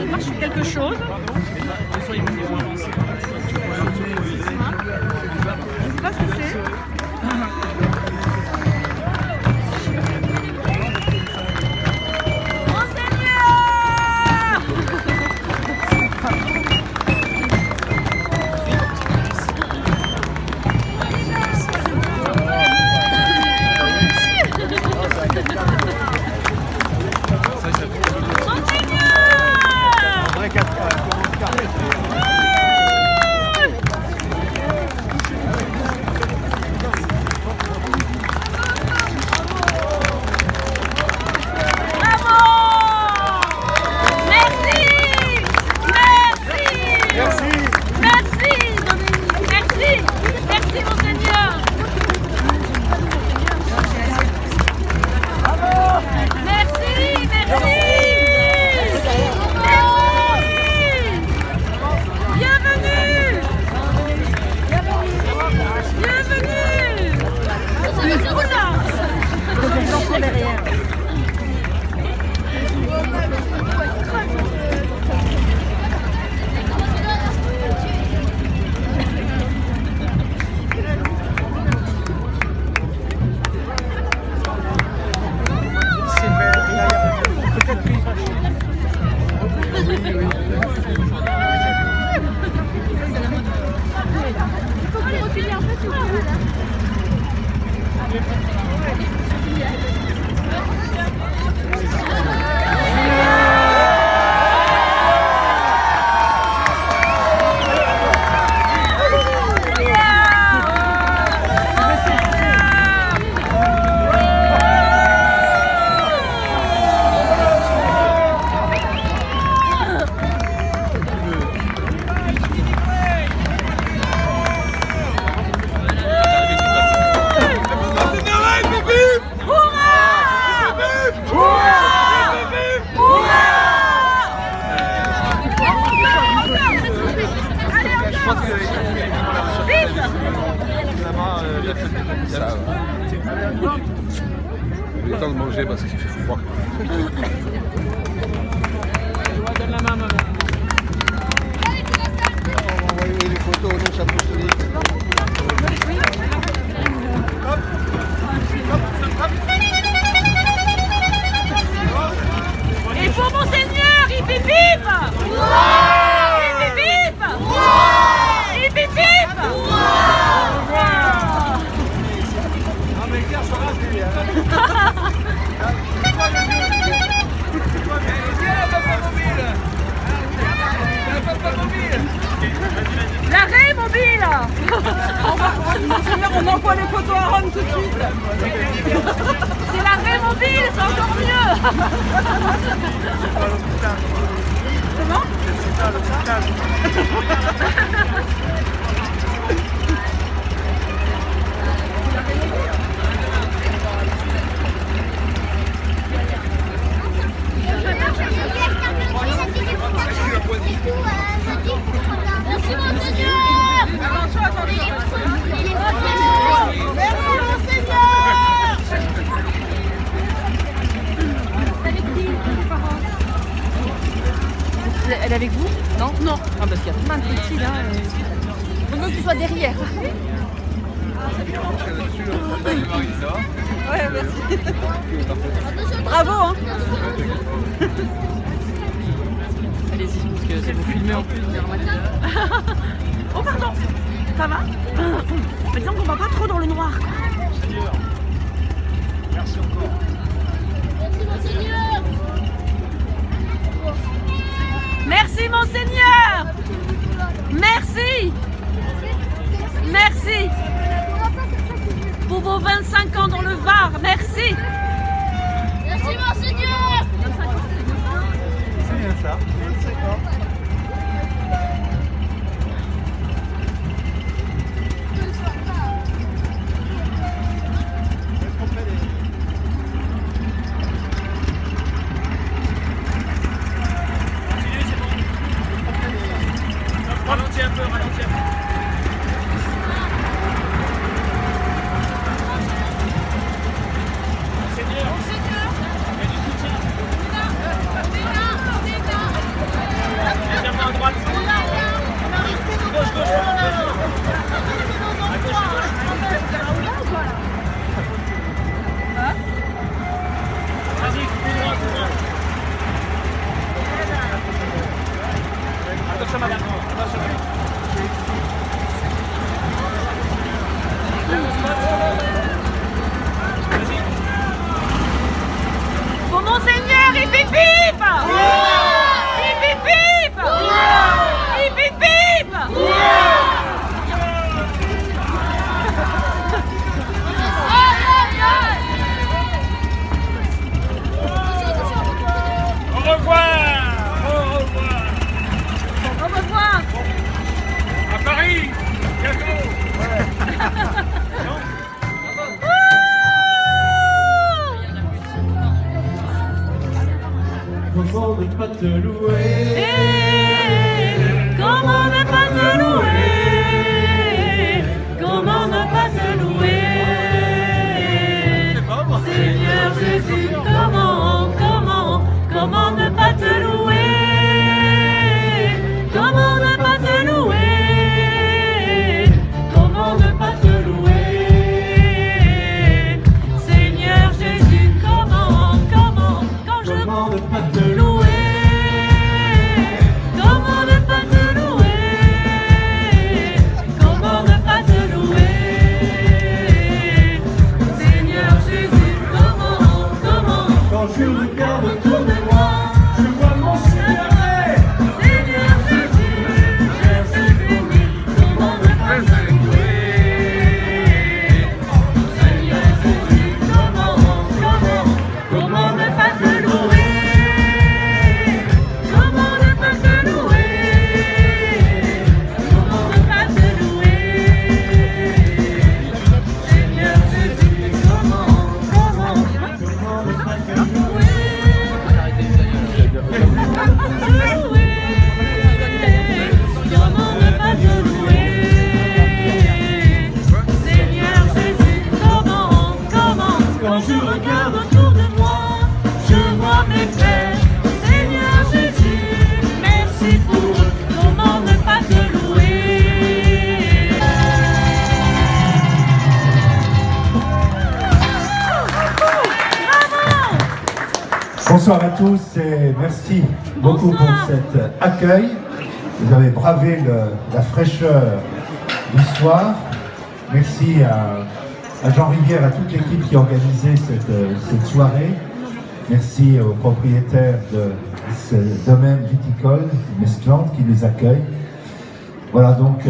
marche sur quelque chose. Je sais pas ce que c'est. Il est temps de manger parce qu'il fait froid. Donne la main, maman. On va envoyer les photos, nous ça pousse vite. Et pour Monseigneur, il fait vive! Il fait vive! Il fait vive! Non mais Claire, ça va plus. L'arrêt mobile! On envoie les photos à Rome tout de suite! C'est l'arrêt mobile, c'est encore mieux! Comment? Merci Monseigneur! Attention, attention! Merci Monseigneur! Elle est avec vous? Non? Non. Ah parce qu'il y a plein de petits là. On veut que tu sois derrière. Ouais, merci. Bravo hein. Allez-y, parce que c'est vous filmer en plus. Oh pardon, ça va? Mais disons qu'on va pas trop dans le noir. Seigneur, merci encore. Merci Monseigneur! Merci Monseigneur. Merci. Merci. Pour vos 25 ans dans le Var, merci. Merci Monseigneur! C'est bien ça, 25 ans. ne pas te louer? Comment ne pas te louer? Comment ne pas te louer? Seigneur Jésus, comment ne pas te louer? Comment ne pas te louer? Comment ne pas te louer? Seigneur Jésus, comment quand je Comment ne pas te louer? louer? Comment ne pas te louer? Comment ne pas te louer? Seigneur Jésus, comment Quand je regarde autour de moi, je vois mon Seigneur. Seigneur Jésus, je suis béni. Comment ne pas te louer? Seigneur Jésus, comment ne pas te louer? Comment ne pas te louer? Comment ne pas te louer? Seigneur Jésus, comment ne pas te louer? Comment ne pas te louer? Seigneur Jésus, comment quand je regarde autour de moi, je vois mes frères. Seigneur Jésus, merci pour eux. Comment ne pas te louer? Bonsoir à tous et merci beaucoup pour cet accueil. Vous avez bravé la fraîcheur du soir. Merci à Jean Rivière, à toute l'équipe qui a organisé cette soirée. Merci aux propriétaires de ce domaine viticole, Mestland, qui nous accueille. Voilà donc,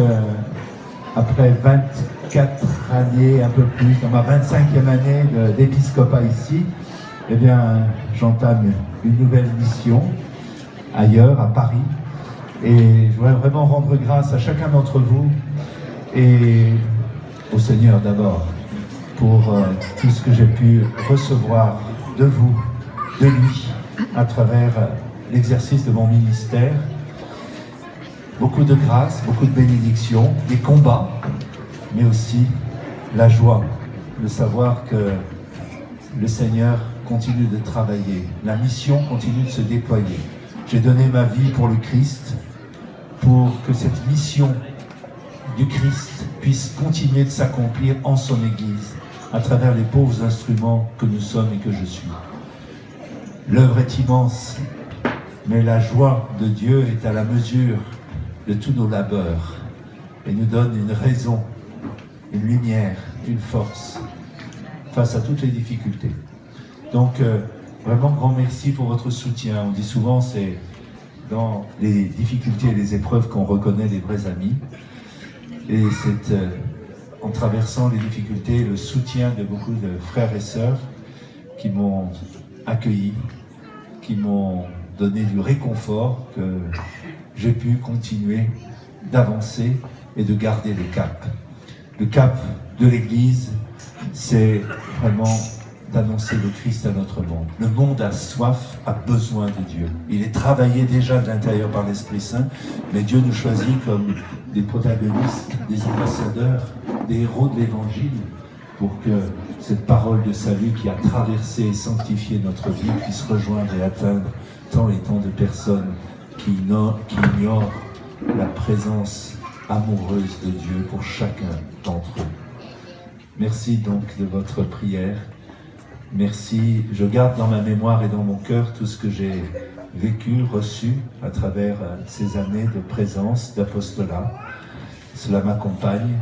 après 24 années, un peu plus, dans ma 25e année d'épiscopat ici, eh bien, j'entame une nouvelle mission ailleurs, à Paris. Et je voudrais vraiment rendre grâce à chacun d'entre vous et au Seigneur d'abord pour tout ce que j'ai pu recevoir de vous, de lui, à travers l'exercice de mon ministère. Beaucoup de grâce, beaucoup de bénédictions, des combats, mais aussi la joie de savoir que le Seigneur continue de travailler, la mission continue de se déployer. J'ai donné ma vie pour le Christ, pour que cette mission du Christ puisse continuer de s'accomplir en son Église, à travers les pauvres instruments que nous sommes et que je suis. L'œuvre est immense, mais la joie de Dieu est à la mesure de tous nos labeurs et nous donne une raison, une lumière, une force face à toutes les difficultés. Donc, vraiment grand merci pour votre soutien. On dit souvent, c'est dans les difficultés et les épreuves qu'on reconnaît les vrais amis. Et c'est en traversant les difficultés, le soutien de beaucoup de frères et sœurs qui m'ont accueilli, qui m'ont donné du réconfort, que j'ai pu continuer d'avancer et de garder le cap. Le cap de l'Église, c'est vraiment d'annoncer le Christ à notre monde. Le monde a soif, a besoin de Dieu. Il est travaillé déjà de l'intérieur par l'Esprit Saint, mais Dieu nous choisit comme des protagonistes, des ambassadeurs, des héros de l'Évangile, pour que cette parole de salut qui a traversé et sanctifié notre vie puisse rejoindre et atteindre tant et tant de personnes qui ignorent la présence amoureuse de Dieu pour chacun d'entre eux. Merci donc de votre prière. Merci, je garde dans ma mémoire et dans mon cœur tout ce que j'ai vécu, reçu à travers ces années de présence, d'apostolat. Cela m'accompagne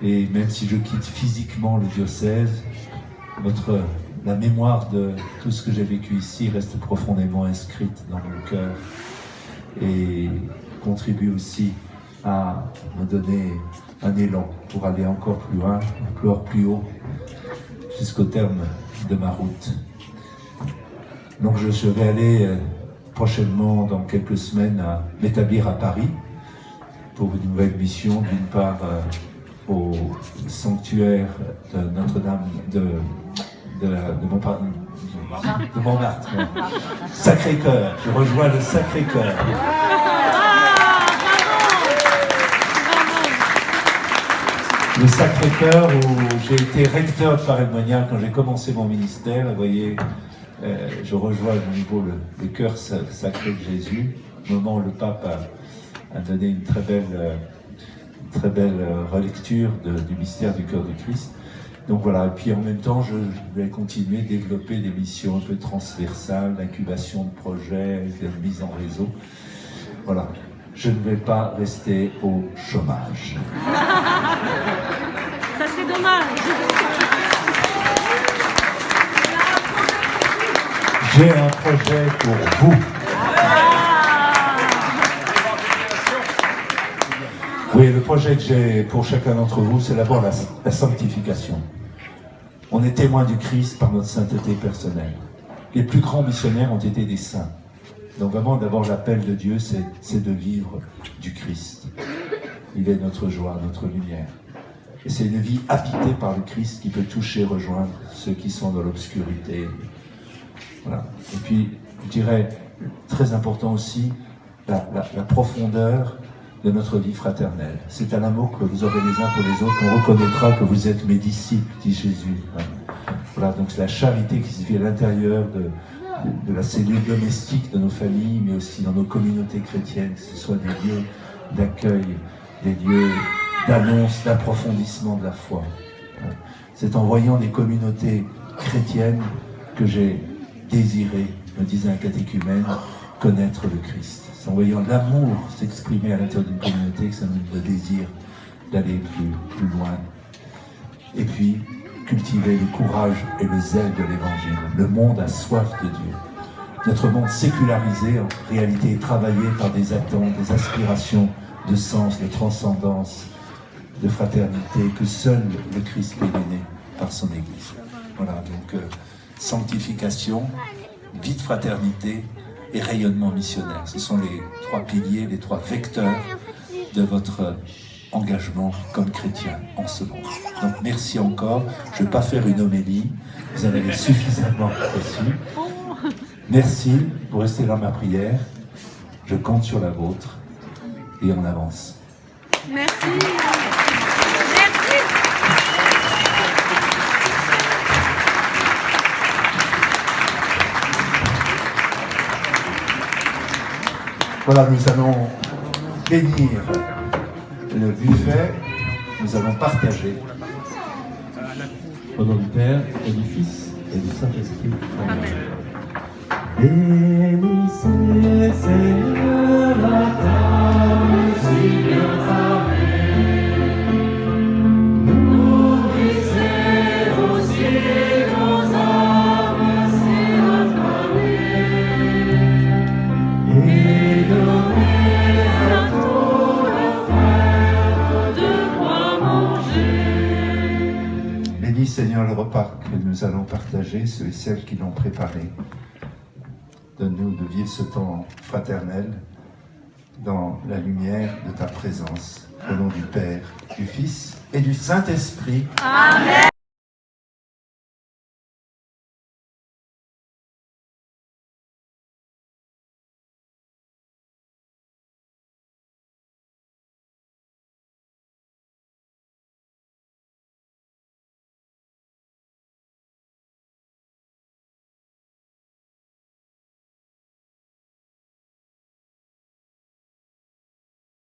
et même si je quitte physiquement le diocèse, la mémoire de tout ce que j'ai vécu ici reste profondément inscrite dans mon cœur et contribue aussi à me donner un élan pour aller encore plus loin, encore plus haut, jusqu'au terme de ma route. Donc je vais aller prochainement, dans quelques semaines, à m'établir à Paris pour une nouvelle mission, d'une part au sanctuaire de Notre-Dame de De Montmartre. Ouais. Sacré-Cœur, je rejoins le Sacré-Cœur. Le Sacré-Cœur où j'ai été recteur de Paray-le-Monial quand j'ai commencé mon ministère. Vous voyez, je rejoins à nouveau le cœur sacré de Jésus, au moment où le pape a donné une très belle relecture du mystère du cœur du Christ. Donc voilà, et puis en même temps, je vais continuer à développer des missions un peu transversales, d'incubation de projets, de mise en réseau. Voilà, je ne vais pas rester au chômage. Ça c'est dommage. J'ai un projet pour vous. Oui, le projet que j'ai pour chacun d'entre vous, c'est d'abord la sanctification. On est témoin du Christ par notre sainteté personnelle. Les plus grands missionnaires ont été des saints. Donc vraiment, d'abord, l'appel de Dieu, c'est de vivre du Christ. Il est notre joie, notre lumière. Et c'est une vie habitée par le Christ qui peut toucher, rejoindre ceux qui sont dans l'obscurité. Voilà. Et puis, je dirais, très important aussi, la profondeur de notre vie fraternelle. C'est à l'amour que vous aurez les uns pour les autres qu'on reconnaîtra que vous êtes mes disciples, dit Jésus. Voilà, donc c'est la charité qui se vit à l'intérieur de la cellule domestique de nos familles, mais aussi dans nos communautés chrétiennes, que ce soit des lieux d'accueil, des lieux d'annonce, d'approfondissement de la foi. C'est en voyant des communautés chrétiennes que j'ai désiré, me disait un catéchumène, connaître le Christ. C'est en voyant l'amour s'exprimer à l'intérieur d'une communauté que ça nous donne le désir d'aller plus loin. Et puis, cultiver le courage et le zèle de l'Évangile. Le monde a soif de Dieu. Notre monde sécularisé, en réalité, est travaillé par des attentes, des aspirations de sens, de transcendance, de fraternité, que seul le Christ peut donner par son Église. Voilà, donc sanctification, vie de fraternité et rayonnement missionnaire. Ce sont les trois piliers, les trois vecteurs de votre engagement comme chrétien en ce monde. Donc merci encore. Je ne vais pas faire une homélie, vous en avez suffisamment reçu. Merci pour rester dans ma prière. Je compte sur la vôtre et on avance. Merci. Voilà, nous allons bénir le buffet, nous allons partager. Au nom du Père, et du Fils, et du Saint-Esprit. Amen. Bénissez, Seigneur, la table, Seigneur, nourrissez aussi nos âmes, c'est affamées, et donnez à tous nos frères de quoi manger. Bénis, Seigneur, le repas que nous allons partager, ceux et celles qui l'ont préparé. Donne-nous de vivre ce temps fraternel dans la lumière de ta présence. Au nom du Père, du Fils et du Saint-Esprit. Amen.